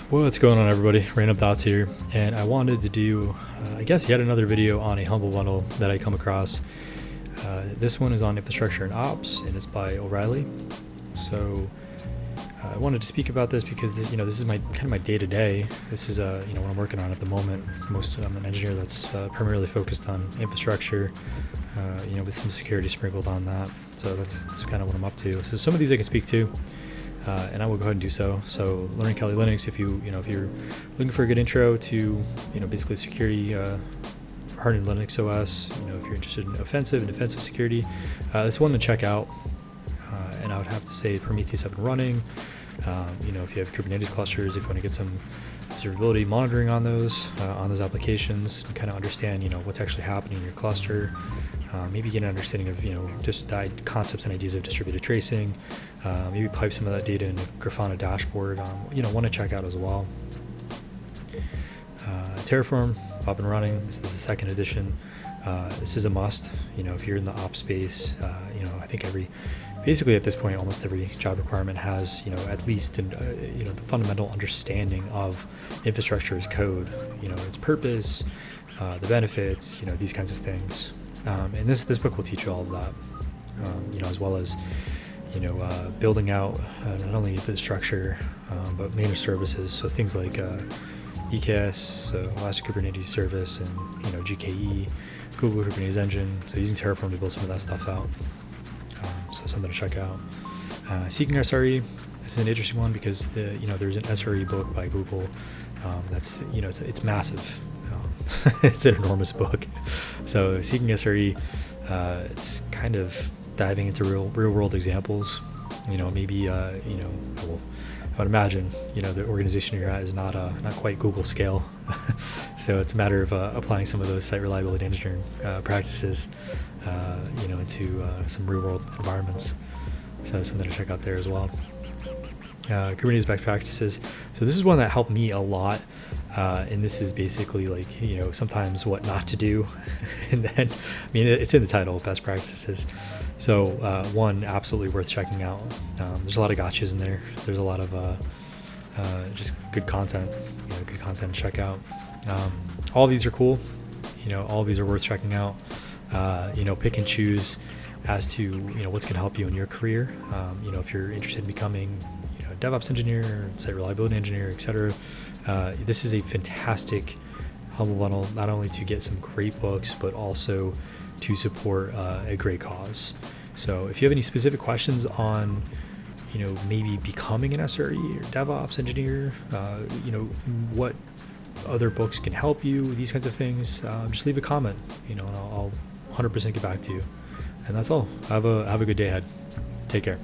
What's going on, everybody? Random Thoughts here, and I wanted to do, I guess, yet another video on a Humble Bundle that I come across. This one is on infrastructure and ops, and it's by O'Reilly. So I wanted to speak about this because this is my kind of my day-to-day. This is what I'm working on at the moment. I'm an engineer that's primarily focused on infrastructure, with some security sprinkled on that. So that's kind of what I'm up to. So some of these I can speak to. And I will go ahead and do so. So learning Kali Linux, if you're looking for a good intro to basically security, hardened Linux OS, if you're interested in offensive and defensive security, it's one to check out. And I would have to say Prometheus Up and Running. If you have Kubernetes clusters, if you want to get some observability monitoring on those applications, and kind of understand what's actually happening in your cluster. Maybe get an understanding of just concepts and ideas of distributed tracing. Maybe pipe some of that data into Grafana dashboard. Want to check out as well. Terraform Up and Running. This is the second edition. This is a must. If you're in the ops space, I think basically at this point, almost every job requirement has at least the fundamental understanding of infrastructure as code. Its purpose, the benefits, these kinds of things. And this book will teach you all of that, as well as building out not only infrastructure but managed services. So things like EKS, so Elastic Kubernetes Service, and GKE, Google Kubernetes Engine. So using Terraform to build some of that stuff out. So something to check out. Seeking SRE. This is an interesting one because there's an SRE book by Google that's it's massive. It's an enormous book. So Seeking SRE, it's kind of diving into real world examples. Maybe I would imagine the organization you're at is not quite Google scale. So it's a matter of applying some of those site reliability engineering practices into some real world environments. So something to check out there as well. Kubernetes best practices. So this is one that helped me a lot, and this is basically like sometimes what not to do, and then it's in the title, best practices. So one absolutely worth checking out. There's a lot of gotchas in there. There's a lot of just good content, to check out. All of these are cool. All of these are worth checking out. Pick and choose as to what's going to help you in your career. If you're interested in becoming DevOps engineer, site reliability engineer, etc. This is a fantastic Humble Bundle, not only to get some great books, but also to support a great cause. So if you have any specific questions on, maybe becoming an SRE or DevOps engineer, what other books can help you, these kinds of things, just leave a comment, and I'll 100% get back to you. And that's all. Have a good day ahead. Take care.